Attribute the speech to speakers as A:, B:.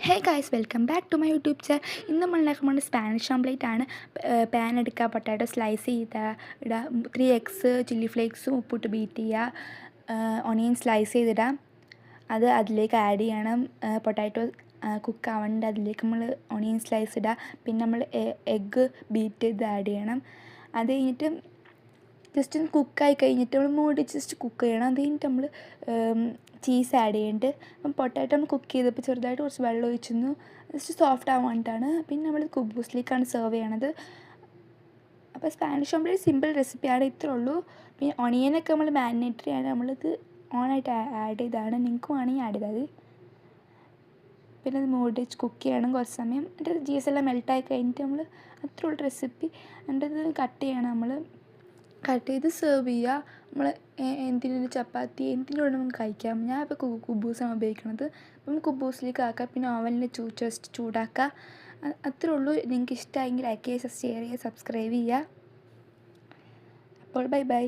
A: Hey guys, welcome back to my YouTube channel. ഇന്ന് നമ്മൾ ഉണ്ടാക്കുമ്പോൾ സ്പാനിഷ് ഓംലേറ്റ് ആണ്. പാൻ എടുക്കുക, പൊട്ടാറ്റോ സ്ലൈസ് ചെയ്ത് ഇടുക, 3 എഗ്സ്, ചില്ലി ഫ്ലേക്സും ഉപ്പിട്ട് ബീറ്റ് ചെയ്യുക, ഓണിയൻ സ്ലൈസ് ചെയ്തിടുക, അത് അതിലേക്ക് ആഡ് ചെയ്യണം. പൊട്ടാറ്റോ കുക്ക് ആവേണ്ട അതിലേക്ക് നമ്മൾ ഓണിയൻ സ്ലൈസ് ഇടുക, പിന്നെ നമ്മൾ എഗ്ഗ് ബീറ്റ് ചെയ്ത് ആഡ് ചെയ്യണം. അത് കഴിഞ്ഞിട്ട് ജസ്റ്റ് ഒന്ന് കുക്കായി കഴിഞ്ഞിട്ട് നമ്മൾ മൂടി ജസ്റ്റ് കുക്ക് ചെയ്യണം. അത് കഴിഞ്ഞിട്ട് നമ്മൾ ചീസ് ആഡ് ചെയ്യുന്നുണ്ട്. അപ്പം പൊട്ടാറ്റോ നമ്മൾ കുക്ക് ചെയ്തപ്പോൾ ചെറുതായിട്ട് കുറച്ച് വെള്ളം ഒഴിച്ചിരുന്നു, ജസ്റ്റ് സോഫ്റ്റ് ആവാൻ വേണ്ടിയിട്ടാണ്. പിന്നെ നമ്മൾ കുബൂസിലേക്കാണ് സെർവ് ചെയ്യണത്. അപ്പോൾ സ്പാനിഷ് ഓംലെറ്റ് സിമ്പിൾ റെസിപ്പിയാണ്, ഇത്രേ ഉള്ളൂ. പിന്നെ ഒണിയനൊക്കെ നമ്മൾ മാരിനേറ്ററി ആണ്, നമ്മളിത് ഓണായിട്ട് ആഡ് ചെയ്താണ്. നിങ്ങൾക്ക് വേണമെങ്കിൽ ആഡ് ചെയ്താൽ മതി. പിന്നെ അത് മൂടി വെച്ച് കുക്ക് ചെയ്യണം കുറച്ച് സമയം. എന്നിട്ട് ചീസ് എല്ലാം മെൽട്ടായി കഴിഞ്ഞിട്ട് നമ്മൾ അത്രേ ഉള്ള റെസിപ്പി. എന്നിട്ട് ഇത് കട്ട് ചെയ്യണം, നമ്മൾ കട്ട് ചെയ്ത് സെർവ് ചെയ്യുക. നമ്മൾ എന്തിനൊരു ചപ്പാത്തി എന്തിനോട് നമുക്ക് കഴിക്കാം. ഞാൻ ഇപ്പോൾ കുബൂസാണ് ഉപയോഗിക്കുന്നത്. അപ്പം കുബൂസിലേക്ക് ആക്കുക, പിന്നെ ഓവനിൽ ജസ്റ്റ് ചൂടാക്കുക. അത്രേ ഉള്ളൂ. നിങ്ങൾക്ക് ഇഷ്ടമായെങ്കിൽ ലൈക്ക് ചെയ്യുക, ഷെയർ ചെയ്യുക, സബ്സ്ക്രൈബ് ചെയ്യുക. അപ്പോൾ ബൈ ബൈ.